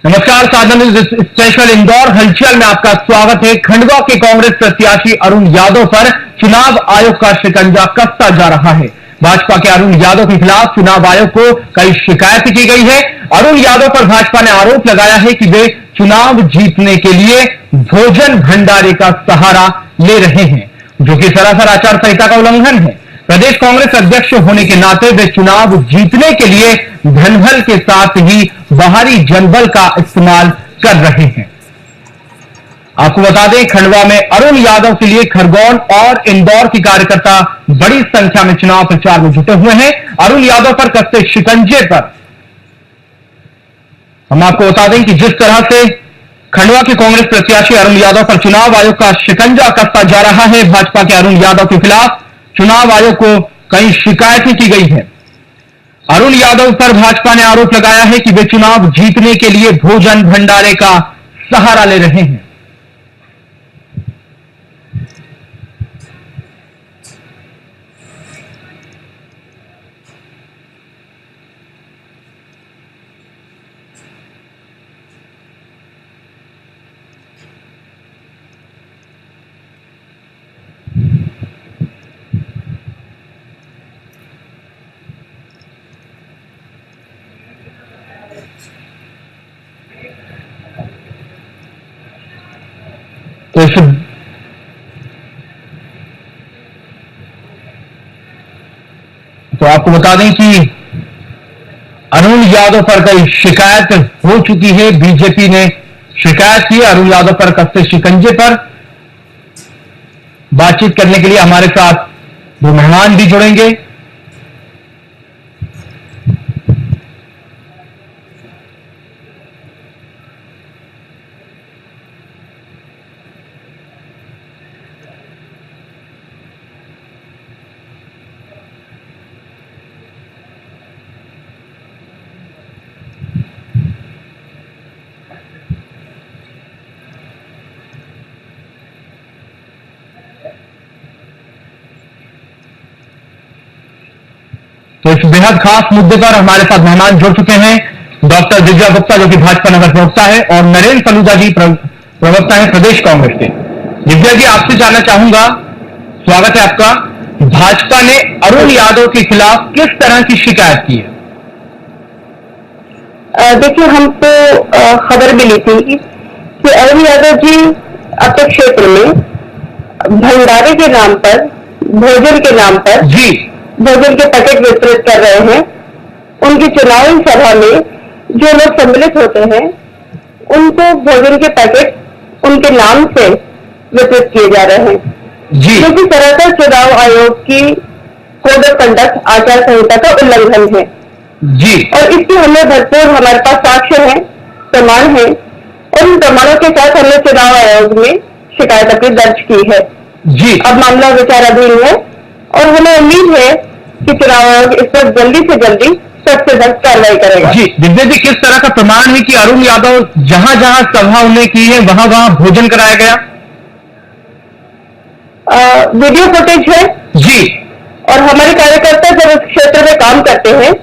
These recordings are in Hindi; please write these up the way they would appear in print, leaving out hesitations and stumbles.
नमस्कार, साधना न्यूज स्पेशल इंदौर हलचल में आपका स्वागत है। खंडवा के कांग्रेस प्रत्याशी अरुण यादव पर चुनाव आयोग का शिकंजा कसता जा रहा है। भाजपा के अरुण यादव के खिलाफ चुनाव आयोग को कई शिकायत की गई है। अरुण यादव पर भाजपा ने आरोप लगाया है कि वे चुनाव जीतने के लिए भोजन भंडारे का सहारा ले रहे हैं, जो कि सरासर आचार संहिता का उल्लंघन है। प्रदेश कांग्रेस अध्यक्ष होने के नाते वे चुनाव जीतने के लिए धनबल के साथ ही बाहरी जनबल का इस्तेमाल कर रहे हैं। आपको बता दें, खंडवा में अरुण यादव के लिए खरगोन और इंदौर के कार्यकर्ता बड़ी संख्या में चुनाव प्रचार में जुटे हुए हैं। अरुण यादव पर कसते शिकंजे पर हम आपको बता दें कि जिस तरह से खंडवा के कांग्रेस प्रत्याशी अरुण यादव पर चुनाव आयोग का शिकंजा कसता जा रहा है। भाजपा के अरुण यादव के खिलाफ चुनाव आयोग को कई शिकायतें की गई है। अरुण यादव पर भाजपा ने आरोप लगाया है कि वे चुनाव जीतने के लिए भोजन भंडारे का सहारा ले रहे हैं। तो आपको बता दें कि अरुण यादव पर कई शिकायत हो चुकी है। बीजेपी ने शिकायत की अरुण यादव पर कसते शिकंजे पर। बातचीत करने के लिए हमारे साथ दो मेहमान भी जुड़ेंगे। तो इस बेहद खास मुद्दे पर हमारे साथ मेहमान जुड़ चुके हैं। डॉक्टर दिव्या गुप्ता, जो कि भाजपा नगर प्रवक्ता है, और नरेंद्र सलूजा जी, प्रवक्ता है प्रदेश कांग्रेस के। दिव्या जी, आपसे जानना चाहूंगा, स्वागत है आपका। भाजपा ने अरुण यादव के खिलाफ किस तरह की शिकायत की है? देखिए, हमको खबर मिली थी कि अरुण यादव जी अपने क्षेत्र में भंडारे के नाम पर, भोजन के नाम पर जी भोजन के पैकेट वितरित कर रहे हैं। उनकी चुनावी सभा में जो लोग सम्मिलित होते हैं, उनको भोजन के पैकेट उनके नाम से वितरित किए जा रहे हैं, जी, जो कि सरासर चुनाव आयोग की कोड ऑफ कंडक्ट आचार संहिता का उल्लंघन है जी। और इसकी हमें भरपूर हमारे पास साक्ष्य है, प्रमाण है, और उन प्रमाणों के साथ हमने चुनाव आयोग में शिकायत अपनी दर्ज की है। जी, अब मामला विचाराधीन है और हमें उम्मीद है कि चुनाव आयोग इस पर जल्दी से जल्दी सख्त से सख्त कार्रवाई करेगा। जी, दिव्या जी, किस तरह का प्रमाण है कि अरुण यादव जहां जहां सभा उन्हें की है वहां वहां भोजन कराया गया? वीडियो फुटेज है जी, और हमारे कार्यकर्ता जब उस क्षेत्र में काम करते हैं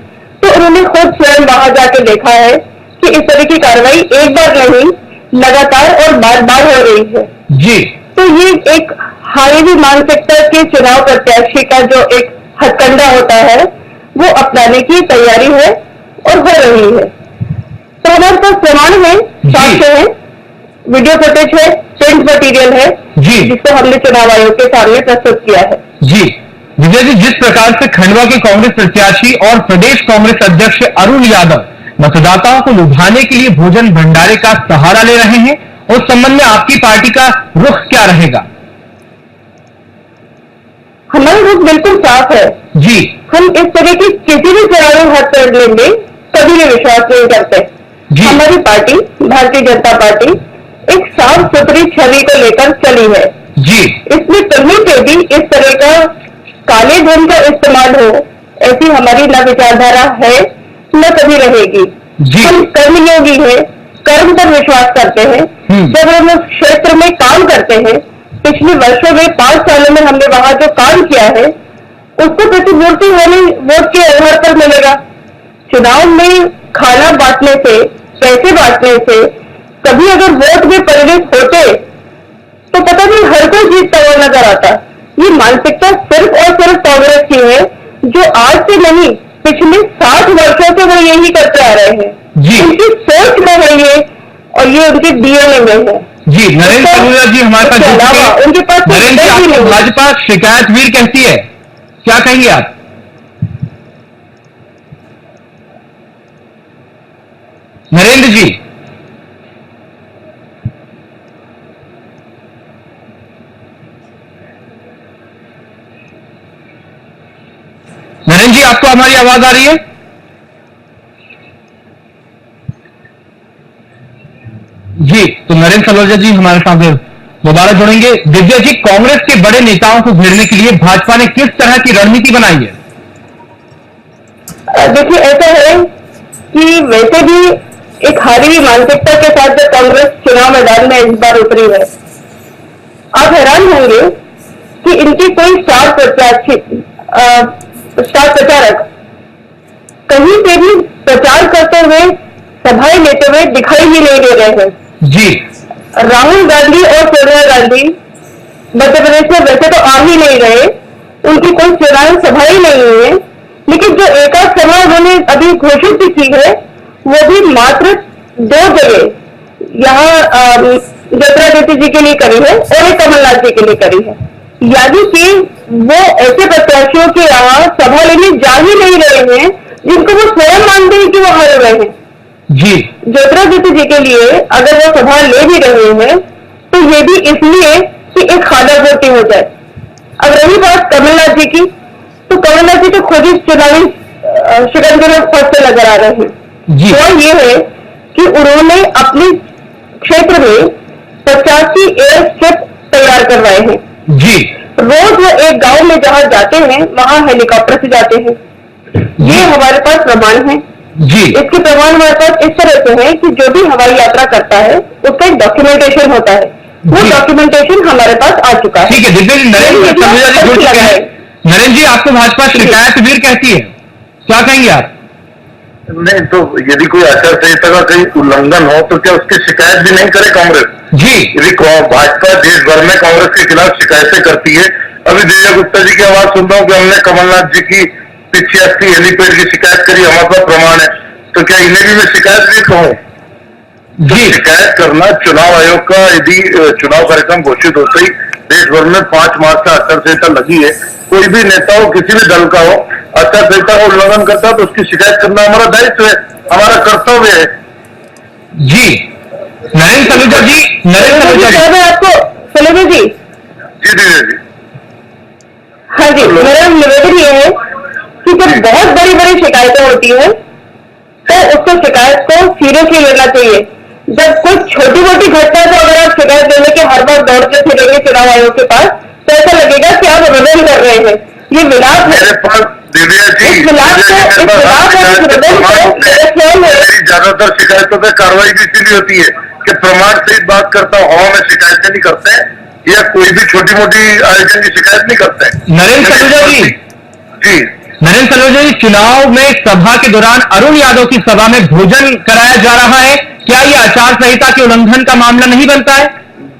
तो उन्होंने खुद स्वयं वहां जाके देखा है कि इस तरह की कार्रवाई एक बार नहीं, लगातार और बार बार हो रही है। जी, तो ये एक हाईवी मानसिकता के चुनाव प्रत्याशी का जो एक हथकंडा होता है, वो अपनाने की तैयारी है और हो रही है। तो हमारे पास प्रमाण है, साक्ष्य है, वीडियो फुटेज है, प्रिंट मटेरियल है, जी, जिसको हमने चुनाव आयोग के सामने प्रस्तुत किया है। जी। दिव्या जी, जिस प्रकार से खंडवा के कांग्रेस प्रत्याशी और प्रदेश कांग्रेस अध्यक्ष अरुण यादव मतदाताओं को लुभाने के लिए भोजन भंडारे का सहारा ले रहे हैं, उस संबंध में आपकी पार्टी का रुख क्या रहेगा? हमारा रुख बिल्कुल साफ है। जी, हम इस तरह की किसी भी चुनावी हथकंडे में कभी भी विश्वास नहीं करते। जी, हमारी पार्टी, भारतीय जनता पार्टी, एक साफ सुथरी छवि को लेकर चली है। जी, इसमें कहीं पे भी इस तरह का काले धन का इस्तेमाल हो, ऐसी हमारी न विचारधारा है, न कभी रहेगी। जी, हम कर्मयोगी हैं, कर्म पर विश्वास करते हैं। जब हम उस क्षेत्र में काम करते हैं, पिछले वर्षों में 5 सालों में हमने वहां जो काम किया है, उसको प्रतिपूर्ति हमें वोट के आधार पर मिलेगा। चुनाव में खाना बांटने से पैसे बांटने से कभी अगर वोट में परिणत होते तो पता नहीं हर कोई जीतता हुआ नजर आता। ये मानसिकता सिर्फ और सिर्फ कांग्रेस की है, जो आज से नहीं पिछले 60 वर्षों से वो यही करते आ रहे हैं। उनकी सोच में है ये, और ये उनके डीएनए में है। जी, नरेंद्र सलूजा जी हमारे पास जुड़ चुके हैं। उनके पास नरेंद्र जी, आपको भाजपा शिकायत वीर कहती है, क्या कहेंगे आप? नरेंद्र जी, नरेंद्र जी, आपको हमारी आवाज आ रही है? जी, तो नरेंद्र सलूजा जी हमारे साथ दोबारा जुड़ेंगे। दिव्या जी, कांग्रेस के बड़े नेताओं को घेरने के लिए भाजपा ने किस तरह की रणनीति बनाई है? देखिए, ऐसा है कि वैसे भी एक हारी हुई मानसिकता के साथ जब कांग्रेस चुनाव मैदान में इस बार उतरी है, आप हैरान होंगे कि इनकी कोई स्टार प्रचारक कहीं पे भी प्रचार करते हुए, सभाएं लेते हुए दिखाई ही नहीं दे रहे हैं। जी, राहुल गांधी और सोनिया गांधी मध्य प्रदेश में वैसे तो आ ही नहीं रहे, उनकी कोई चुनावी सभा ही नहीं हुई है, लेकिन जो एकाध सभा उन्होंने अभी घोषित भी की है, वो भी मात्र 2 जगह, यहाँ ज्योतिरादित्य जी के लिए करी है और एक कमलनाथ जी के लिए करी है। यानी कि वो ऐसे प्रत्याशियों के यहाँ सभा लेने जा ही नहीं रहे हैं जिनको वो स्वयं मानते हैं कि वो हार रहे हैं। जी, ज्योतिरादित्य जी के लिए अगर वो सभा ले भी रहे हैं तो ये भी इसलिए कि एक खादा भर्ती हो जाए। अब रही बात कमलनाथ जी की, तो कमलनाथ जी तो खुद ही चुनावी शिकंजे में फंसते नजर आ रहे हैं। तो ये है कि उन्होंने अपने क्षेत्र में 85 एयर स्ट्रिप तैयार करवाए हैं। जी, रोज वो एक गांव में जहां जाते हैं वहां हेलीकॉप्टर से जाते हैं। ये हमारे पास प्रमाण है। जी, इसके प्रमाण हमारे पास इस तरह से है कि जो भी हवाई यात्रा करता है उसका एक डॉक्यूमेंटेशन होता है, वो डॉक्यूमेंटेशन हमारे पास आ चुका है। ठीक है, दिव्या जी, नरेंद्र सलूजा जी जुड़ चुके हैं। नरेंद्र जी, आपको भाजपा शिकायत वीर कहती है, क्या कहेंगे आप? नहीं, तो यदि कोई आचार संहिता का कहीं उल्लंघन हो तो क्या उसकी शिकायत भी नहीं करे कांग्रेस? जी, यदि भाजपा देश भर में कांग्रेस के खिलाफ शिकायतें करती है, अभी दिव्या गुप्ता जी की आवाज सुन रहा हूँ कि हमने कमलनाथ जी की 85 हेलीपैड की शिकायत करी, हमारे पास प्रमाण है, तो क्या इन्हें भी मैं शिकायत भी कहूँ? तो शिकायत करना चुनाव आयोग का, यदि चुनाव कार्यक्रम घोषित होते ही देश भर में 5 मार्च से आचार संहिता लगी है, कोई भी नेता हो, किसी भी दल का हो, आचार संहिता का उल्लंघन करता है तो उसकी शिकायत करना हमारा दायित्व है, हमारा कर्तव्य है। जी, नरेंद्र सलूजा जी, आपको सलूजा जी, जी दिव्या जी, हाँ जी, मेरा निवेदन ये है कि जब बहुत बड़ी बड़ी शिकायतें होती है तो उसको शिकायत को सीरियसली लेना चाहिए। जब कोई छोटी मोटी घटना तो अगर आप शिकायत देने के हर बार दौड़ते फिरेंगे चुनाव आयोग के पास तो ऐसा लगेगा कि आप विरोध कर रहे हैं। ये विलाप है। ज्यादातर शिकायतों पर कार्रवाई भी इसीलिए होती है कि प्रमाण सहित बात करता हूँ, हवा में शिकायतें नहीं करते हैं या कोई भी छोटी मोटी आयोजन की शिकायत नहीं करते हैं। नरेंद्र सलूजा जी, जी, नरेंद्र सलूजा जी, चुनाव में सभा के दौरान अरुण यादव की सभा में भोजन कराया जा रहा है, क्या ये आचार संहिता के उल्लंघन का मामला नहीं बनता है?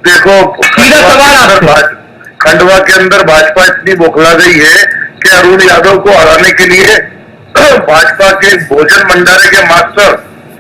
देखो, सीधा सवाल आपसे। खंडवा के अंदर भाजपा इतनी बौखला गई है कि अरुण यादव को हराने के लिए भाजपा के भोजन भंडारे के मास्टर,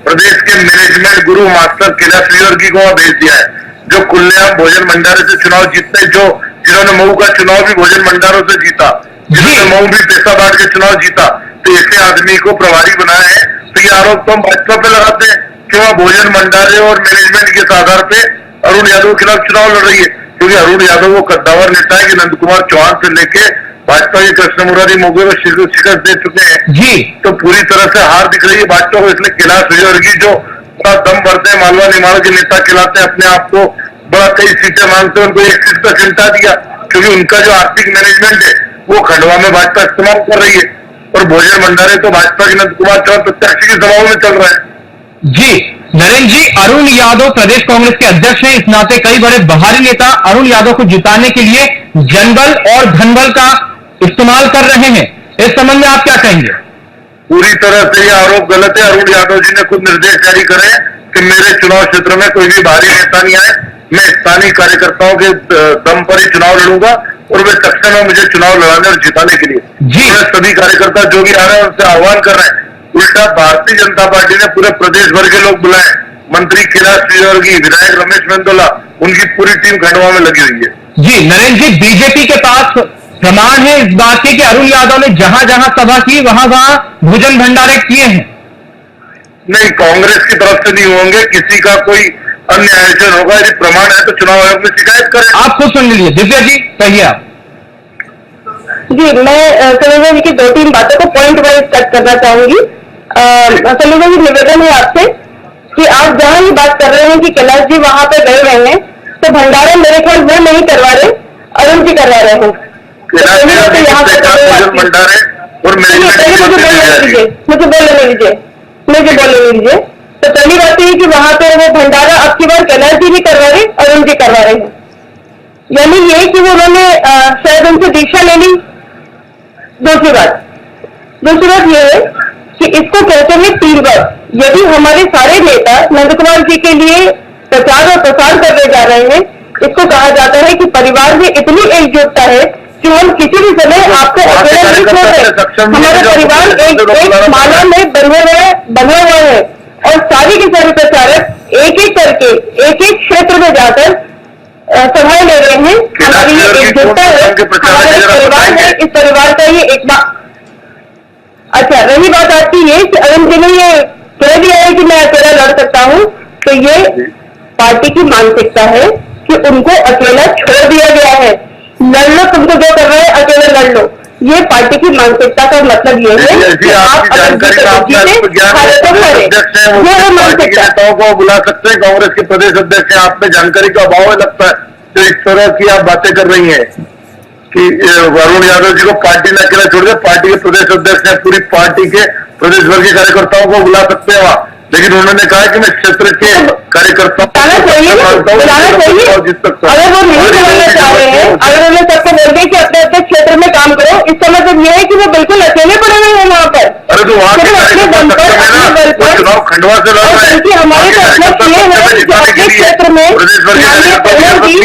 प्रदेश के मैनेजमेंट गुरु मास्टर कैलाश विजयवर्गीय को भेज दिया है, जो खुलेआम भोजन भंडारे से चुनाव जीतते, जिन्होंने मऊ का चुनाव भी भोजन भंडारों से जीता, जिन्होंने मऊ भी पैसा बांट के चुनाव जीता, तो ऐसे आदमी को प्रभारी बनाया है। तो ये आरोप तो हम भाजपा पे लगाते हैं कि वह भोजन भंडारे और मैनेजमेंट के आधार पे अरुण यादव के खिलाफ चुनाव लड़ रही है, क्योंकि अरुण यादव वो कद्दावर नेता है कि नंद कुमार चौहान से लेके भाजपा के कृष्ण मुरारी मोगे को शिकस्त दे चुके हैं। जी, तो पूरी तरह से हार दिख रही है भाजपा को, इसलिए कैलाश विजयवर्गीय जो बड़ा दम भरते हैं, मालवा निमाड़ के नेता कहलाते हैं, अपने आप को बड़ा कई सीटें मांगते हैं, उनको एक सीट का चिंता दिया, क्योंकि उनका जो आर्थिक मैनेजमेंट है वो खंडवा में भाजपा इस्तेमाल कर रही है, और भोजन भंडारे तो भाजपा के नंद कुमार चौहान प्रत्याशी की सभाओं में चल रहा है। जी, नरेंद्र जी, अरुण यादव प्रदेश कांग्रेस के अध्यक्ष हैं, इस नाते कई बड़े बाहरी नेता अरुण यादव को जिताने के लिए जनबल और धनबल का इस्तेमाल कर रहे हैं, इस संबंध में आप क्या कहेंगे? पूरी तरह से यह आरोप गलत है। अरुण यादव जी ने खुद निर्देश जारी करे कि मेरे चुनाव क्षेत्र में कोई भी बाहरी नेता नहीं आए, मैं स्थानीय कार्यकर्ताओं के दम पर ही चुनाव लड़ूंगा और वे सक्षम है मुझे चुनाव लड़ाने और जिताने के लिए। मैं सभी कार्यकर्ता जो भी आ रहे हैं उनसे आह्वान कर रहे हैं। उल्टा भारतीय जनता पार्टी ने पूरे प्रदेश भर के लोग बुलाए, मंत्री कैलाश विजयवर्गीय, विधायक रमेश मेंदोला, उनकी पूरी टीम खंडवा में लगी हुई है। जी नरेंद्र जी, बीजेपी के पास प्रमाण है इस बात के कि अरुण यादव ने जहां जहां सभा की वहां भोजन भंडारे किए हैं? नहीं, कांग्रेस की तरफ से नहीं होंगे, किसी का कोई अन्य आयोजन होगा। यदि प्रमाण है तो चुनाव आयोग में शिकायत करें। आप खुद सुन लीजिए। दिव्या जी कहिए आप। जी, मैं समीक्षा जी की 2-3 बातों को पॉइंट वाइज कट करना चाहूंगी। समीक्षा जी, निवेदन है आपसे कि आप जहां ये बात कर रहे हैं कि कैलाश जी वहां पे गए हुए हैं, तो भंडारा मेरे ख्याल वो नहीं करवा रहे, अरुण जी करवा रहे हैं। यहाँ पे भंडारे और मुझे बोलने दीजिए। तो पहली बात ये कि वहां पे वो भंडारा अब की बार कैलाश जी भी करवा रहे, अरुण जी करवा रहे हैं। यानी ये कि वो उन्होंने शायद उनसे दीक्षा ले ली। दूसरी बात ये है कि इसको कहते हैं टीम वर्क। यदि हमारे सारे नेता नंद कुमार जी के लिए प्रचार और प्रसार करने जा रहे हैं, इसको कहा जाता है कि परिवार में इतनी एकजुटता है कि हम किसी भी समय आपको अकेला नहीं छोड़ रहे। हमारे परिवार एक माला में बंधे हुए हैं और सारी के सारे प्रचारक एक एक करके एक एक क्षेत्र में जाकर सभाएं ले रहे हैं। हमारी ये एकजुटता है, हमारा परिवार है, इस परिवार का ये एक अच्छा, रही बात आपकी ये कि अरुण जी ने ये कह दिया है कि मैं अकेला लड़ सकता हूँ, तो ये पार्टी की मानसिकता है कि उनको अकेला छोड़ दिया गया है। लड़ लो, तुमको जो कर रहे हैं अकेले लड़ लो। ये पार्टी की मानसिकता का मतलब ये है कि आप नेताओं को बुला सकते हैं, कांग्रेस के प्रदेश अध्यक्ष हैं, आप में जानकारी का अभाव है लगता है, तो इस तरह की आप बातें कर रही हैं कि अरुण यादव जी को पार्टी ने अकेला छोड़ दिया। पार्टी के प्रदेश अध्यक्ष हैं, पूरी पार्टी के प्रदेश भर के कार्यकर्ताओं को बुला सकते हैं वहां, लेकिन उन्होंने कहा कि मैं क्षेत्र के कार्यकर्ताओं अगर वो नहीं बुलाना चाह रहे हैं, अगर उन्होंने सबको बोल दिया कि अपने अपने क्षेत्र में काम करो, इसका मतलब ये है कि वो बिल्कुल अकेले पड़े हुए हैं वहाँ पर। अरे तो वहाँ चुनाव खंडवा से लड़ रहे हैं, हमारे तो अपने क्षेत्र में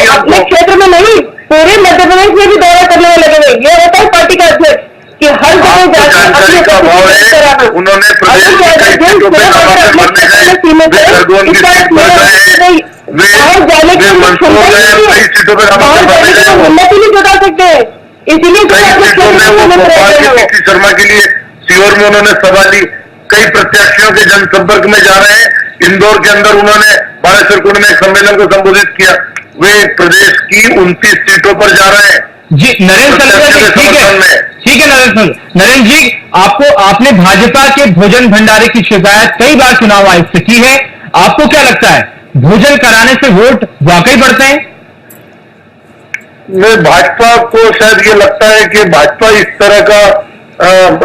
अपने क्षेत्र में नहीं, पूरे मध्य प्रदेश में भी दौरा करने में लगे हुए। ये होता है पार्टी का अध्यक्ष कि हर जगह जाकर उन्होंने प्रदेश उन्नति नहीं जुटा सकते, इसीलिए शर्मा के लिए सीहोर में उन्होंने सभा ली। कई प्रत्याशियों के जनसंपर्क में जा रहे हैं। इंदौर के अंदर उन्होंने बालेश्वर कुंड में एक सम्मेलन को संबोधित किया। वे प्रदेश की 29 सीटों पर जा रहे हैं। जी नरेंद्र जी, ठीक है नरेंद्र जी, आपने भाजपा के भोजन भंडारे की शिकायत कई बार चुनाव आयोग से की है। आपको क्या लगता है, भोजन कराने से वोट वाकई बढ़ते हैं? भाजपा को शायद ये लगता है कि भाजपा इस तरह का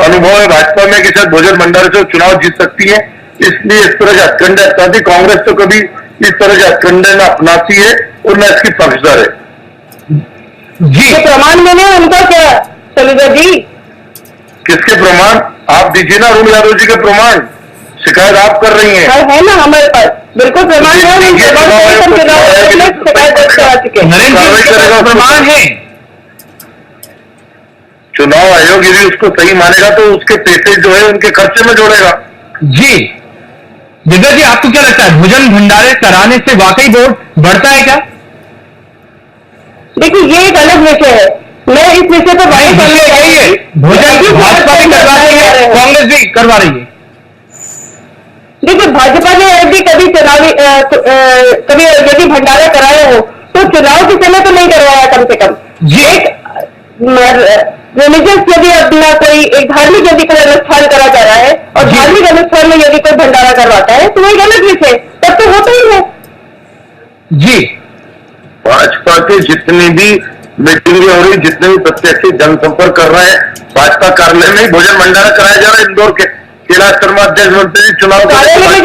अनुभव है भाजपा में कि शायद भोजन भंडारे से चुनाव जीत सकती है, इसलिए इस तरह के हथकंडे अपनाती। कांग्रेस तो कभी इस तरह के हथकंडे न अपनाती है और न इसकी पक्षधर है। जी प्रमाण मैंने उनका क्या सलीजा जी, किसके प्रमाण? आप दीजिए ना अरुण यादव जी के प्रमाण। शिकायत आप कर रही हैं। है ना हमारे पास, बिल्कुल प्रमाण है। प्रमाण है। चुनाव आयोग यदि उसको सही मानेगा तो उसके पैसे जो है उनके खर्चे में जोड़ेगा। जी दिव्या जी, आपको क्या लगता है, भोजन भंडारे कराने से वाकई वोट बढ़ता है क्या? देखिए, ये एक अलग विषय है, मैं इस विषय पर बात करना चाहिए। भोजन भाजपा भी करवा रही है, कांग्रेस भी करवा रही है। देखिए, भाजपा ने यदि कभी कभी यदि भंडारा कराया हो तो चुनाव के समय तो नहीं करवाया, कम से कम जी एक रिलीजियस यदि अपना कोई एक धार्मिक यदि कोई अनुष्ठान करा जा रहा है और धार्मिक अनुष्ठान में यदि कोई भंडारा करवाता है तो वही अलग विषय, तब तो होता ही है। जी भाजपा के जितनी भी मीटिंग हो रही, जितने भी प्रत्याशी जनसंपर्क कर रहे हैं, भाजपा कार्यालय में ही भोजन भंडारा कराया जा रहा है। इंदौर के कैलाश शर्मा अध्यक्ष मंत्री चुनाव नहीं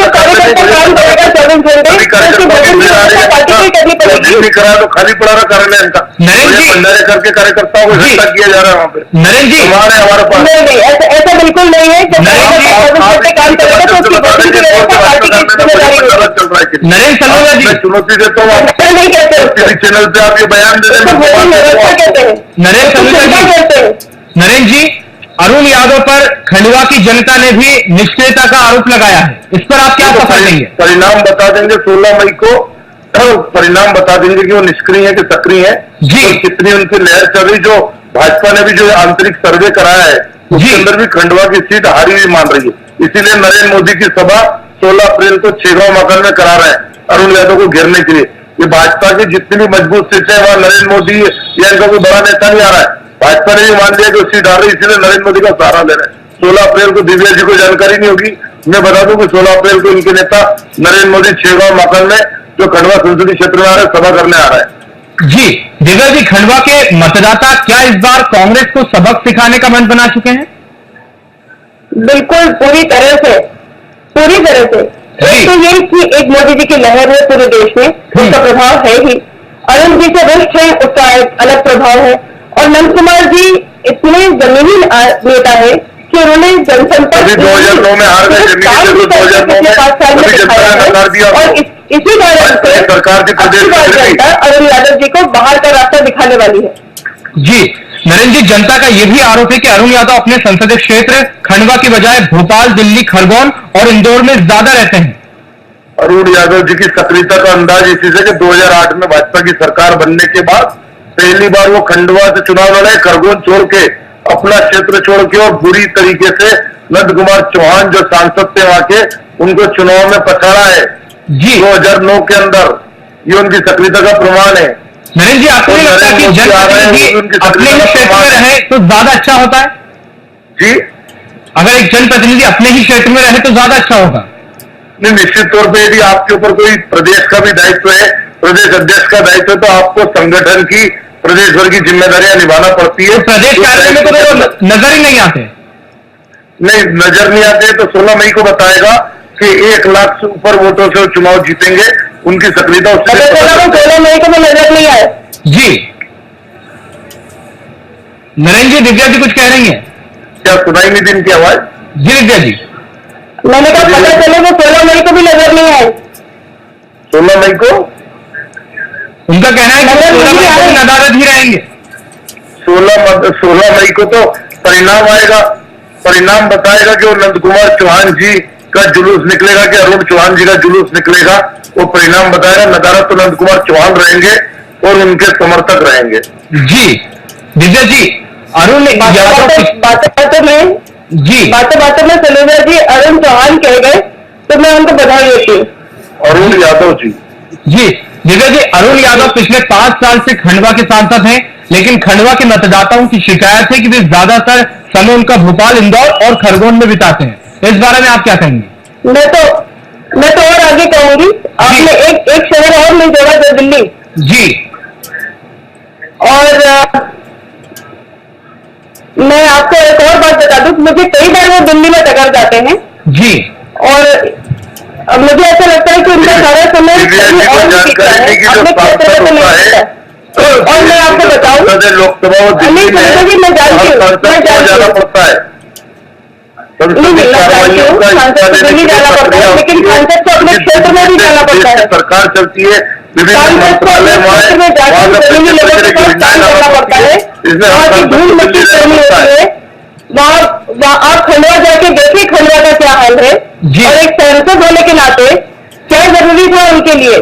करा तो खाली पड़ा रहा कार्यालय इनका। भंडारे करके कार्यकर्ताओं को इकट्ठा किया जा रहा है वहाँ पे। नरेंद्र जी हमारे पास नहीं, ऐसा बिल्कुल नहीं है। जिम्मेदारी चल रहा है कि नरेंद्र सलूजा जी, मैं चुनौती देता हूँ, नहीं कहते किसी चैनल पे आप ये बयान दे व्यवस्था कहते हैं, नरेंद्र सलूजा जी, कहते हैं। नरेंद्र जी, अरुण यादव पर खंडवा की जनता ने भी निष्क्रियता का आरोप लगाया है, इस पर आप क्या सफल देंगे? परिणाम बता देंगे 16 मई को, परिणाम बता देंगे कि वो निष्क्रिय है कि सक्रिय है जी। और कितनी उनकी लहर चल रही। जो भाजपा ने भी जो आंतरिक सर्वे कराया है उसके जी। अंदर भी खंडवा की सीट हारी हुई मान रही है। इसीलिए नरेंद्र मोदी की सभा 16 अप्रैल को छेगांव मकान में करा रहे हैं अरुण यादव को घेरने के लिए। ये भाजपा की जितनी भी मजबूत सीट है वहां नरेंद्र मोदी या इनका कोई बड़ा नेता नहीं आ रहा है। भाजपा ने भी मान लिया कि वो सीट आ रही है, इसलिए नरेंद्र मोदी का सहारा ले रहे हैं। 16 अप्रैल को दिव्या जी को जानकारी नहीं होगी, मैं बता दूं कि 16 अप्रैल को इनके नेता नरेंद्र मोदी छेगांव मकान में जो खंडवा संसदीय क्षेत्र में आ रहे हैं सभा करने आ रहा है। जी दिव्या जी, खंडवा के मतदाता क्या इस बार कांग्रेस को सबक सिखाने का मंच बना चुके हैं? बिल्कुल पूरी तरह से एक तो ये कि एक मोदी जी की लहर है पूरे देश में, उसका प्रभाव है ही। अरुण जी से वरिष्ठ है, उसका एक अलग प्रभाव है। और नंद कुमार जी इतने जमीनी नेता है कि उन्होंने जनसंपर्क 2009 में हार गए, पिछले 2009 में 5 साल में दिखाया है। और इसी कारण से सरकार की जनता अरुण यादव जी को बाहर का रास्ता दिखाने वाली है। जी नरेंद्र जी, जनता का यह भी आरोप है कि अरुण यादव अपने संसदीय क्षेत्र खंडवा की बजाय भोपाल, दिल्ली, खरगोन और इंदौर में ज्यादा रहते हैं। अरुण यादव जी की सक्रियता का अंदाज इसी से कि 2008 में भाजपा की सरकार बनने के बाद पहली बार वो खंडवा से चुनाव लड़े, खरगोन छोड़ के, अपना क्षेत्र छोड़ के, और बुरी तरीके से नंद कुमार चौहान जो सांसद थे वहां के, उनको चुनाव में पछाड़ा है जी 2009 के अंदर। ये उनकी सक्रियता का प्रमाण है। नरेंद्र जी, आपको नहीं लगता कि जनप्रतिनिधि अपने ही क्षेत्र में रहे तो ज्यादा अच्छा होता है? जी अगर एक जनप्रतिनिधि अपने ही क्षेत्र में रहे तो ज्यादा अच्छा होगा। नहीं, निश्चित तौर पे यदि आपके ऊपर कोई प्रदेश का भी दायित्व है, प्रदेश अध्यक्ष का दायित्व है, तो आपको संगठन की प्रदेश भर की जिम्मेदारियां निभाना पड़ती है। प्रदेश कार्यालय में तो नजर ही नहीं आते। नहीं, नजर नहीं आते तो 16 मई को बताएगा कि 1 लाख से ऊपर वोटों से चुनाव जीतेंगे। उनकी सक्रियता 16 मई को नजर नहीं आए। जी नरेंद्र जी, दिव्या जी कुछ कह रही हैं? क्या सुनाई नहीं दी इनकी आवाज? जी दिव्या जी, मैंने कहा पता चले वो 16 मई को भी नजर नहीं आए। 16 मई को उनका कहना है कि 16 मई को भी अदालत ही रहेंगे। 16 मई को तो परिणाम आएगा, परिणाम बताएगा कि वो नंद कुमार चौहान जी का जुलूस निकलेगा कि अरुण चौहान जी का जुलूस निकलेगा, वो परिणाम बताएगा। नदारत तो नंद कुमार चौहान रहेंगे और उनके समर्थक रहेंगे। जी दिव्या जी, अरुण बातों में सलूजा जी अरुण चौहान कह गए तो मैं उनको बधाई देती हूँ। अरुण यादव जी, जी दिव्या जी, अरुण यादव पिछले 5 साल से खंडवा के सांसद हैं, लेकिन खंडवा के मतदाताओं की शिकायत है कि वे ज्यादातर समय उनका भोपाल, इंदौर और खरगोन में बिताते हैं। इस बारे में आप क्या कहेंगे? मैं तो और आगे कहूंगी, आपने एक शहर और नहीं जोड़ा, जो दिल्ली। जी, और मैं आपको एक और बात बता दूं, मुझे कई बार वो दिल्ली में टकर जाते हैं जी, और मुझे ऐसा लगता है कि उनका सारा समय और मैं आपको बताऊं, लोकसभा मैं जानती हूँ, सांसद को दिल्ली जाना पड़ता है, लेकिन सांसद को अपने क्षेत्र में भी जाना पड़ता है। सरकार चलती है, सांसद को अपने क्षेत्र में जाकर जमीनी लोगों के पास काम करना पड़ता है, वहाँ की धूल मिट्टी करनी होती है। वहाँ आप खंडवा जाके देखिए खंडवा का क्या हाल है। और एक सांसद होने के नाते क्या जरूरी था उनके लिए,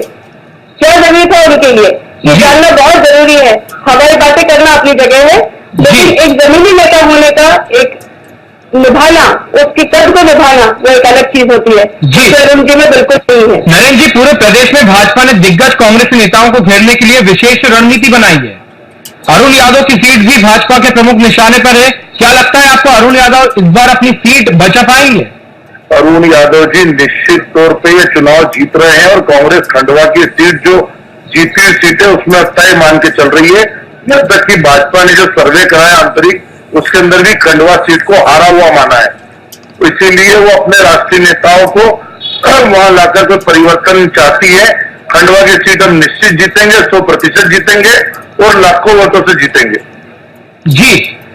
ये जानना बहुत जरूरी है। हमारी बातें करना अपनी जगह है, लेकिन एक जमीनी नेता होने का एक निभाना, उसकी कद को निभाना, वो एक अलग चीज होती है, जो अरुण जी में बिल्कुल नहीं है। नरेंद्र जी, पूरे प्रदेश में भाजपा ने दिग्गज कांग्रेस नेताओं को घेरने के लिए विशेष रणनीति बनाई है। अरुण यादव की सीट भी भाजपा के प्रमुख निशाने पर है। क्या लगता है आपको अरुण यादव इस बार अपनी सीट बचा पाएंगे? अरुण यादव जी निश्चित तौर पे ये चुनाव जीत रहे हैं और कांग्रेस खंडवा की सीट जो जीती हुई सीट है उसमें अस्थायी मान के चल रही है। जब तक कि भाजपा ने जो सर्वे कराया आंतरिक, उसके अंदर भी खंडवा सीट को हारा हुआ माना है। तो इसीलिए वो अपने राष्ट्रीय नेताओं को वहां लाकर कोई परिवर्तन चाहती है। खंडवा की सीट हम निश्चित जीतेंगे, 100% जीतेंगे और लाखों वोटों से जीतेंगे। जी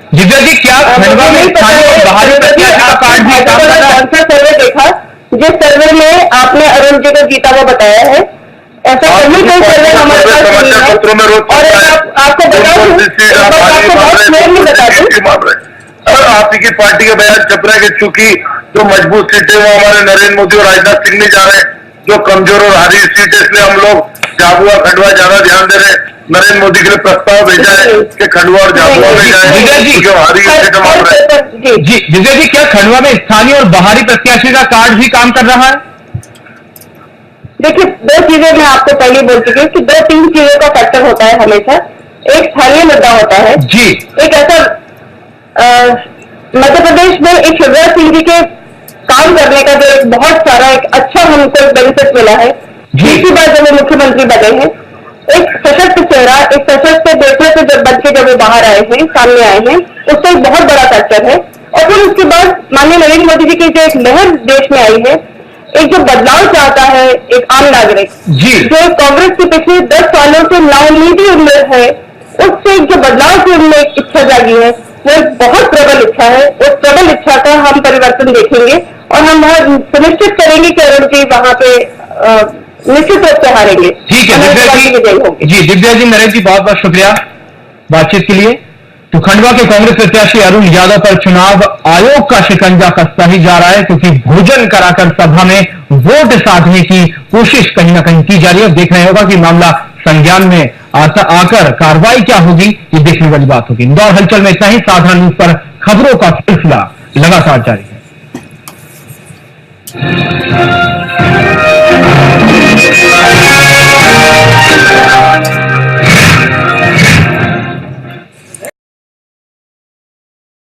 दिव्या जी, क्या खंडवा में स्थानीय और बाहरी प्रत्याशी का कार्ड भी काम कर रहा है? सर्वे देखा जिस सर्वे में आपने अरुण जी को जीता हुआ बताया है, ऐसा कहीं कोई सर्वे हमारे पास नहीं है। और आपको बता दूं, आपको बहुत क्लियर में बता दूं, आप ही की पार्टी के बयान छप रहे हैं कि चूंकि जो मजबूत सीटें वो हमारे नरेंद्र मोदी और राजनाथ सिंह नहीं जा रहे, जो कमजोर और हारी सीट है, इसलिए हम लोग झाबुआ खंडवा ज्यादा ध्यान दे रहे हैं। नरेंद्र मोदी के लिए प्रस्ताव भेजा है कि खंडवा और झाबुआ में जाए, जो हारी सीटें मांग रहे हैं। जी विजय जी, क्या खंडवा में स्थानीय और बाहरी प्रत्याशी का कार्ड भी काम कर रहा है? देखिए, दो चीजें मैं आपको पहले बोल चुकी हूँ कि 2-3 चीजों का फैक्टर होता है हमेशा। एक स्थानीय मुद्दा होता है जी, एक ऐसा मध्य प्रदेश में एक शिवराज सिंह जी के काम करने का जो एक बहुत सारा एक अच्छा हमको बेनिफिट मिला है, दूसरी बार जब वो मुख्यमंत्री बने हैं, एक सशक्त चेहरा, एक सशक्त नेतृत्व से जब बन के जब वो बाहर आए हैं, सामने आए हैं, उसका एक बहुत बड़ा फैक्टर है। और फिर उसके बाद माननीय नरेंद्र मोदी जी की जो एक लहर देश में आई है, एक जो बदलाव चाहता है एक आम नागरिक, जो कांग्रेस के पिछले 10 सालों से नाउमीदी उम्मीद है, उससे जो बदलाव की उनमें एक इच्छा जागी है, वो एक बहुत प्रबल इच्छा है। उस प्रबल इच्छा का हम परिवर्तन देखेंगे और हम सुनिश्चित करेंगे कि अरुण जी वहां पे निश्चित रूप से हारेंगे। ठीक है दिव्या जी, जी दिव्या जी, नरेंद्र जी बहुत बहुत शुक्रिया बातचीत के लिए। तो खंडवा के कांग्रेस प्रत्याशी अरुण यादव पर चुनाव आयोग का शिकंजा कसता ही जा रहा है, क्योंकि भोजन कराकर सभा में वोट साधने की कोशिश कहीं ना कहीं की जा रही है। देखना होगा कि मामला संज्ञान में आकर कार्रवाई क्या होगी, ये देखने वाली बात होगी। इंदौर हलचल में इतना ही। साधारण न्यूज पर खबरों का सिलसिला लगातार जारी है।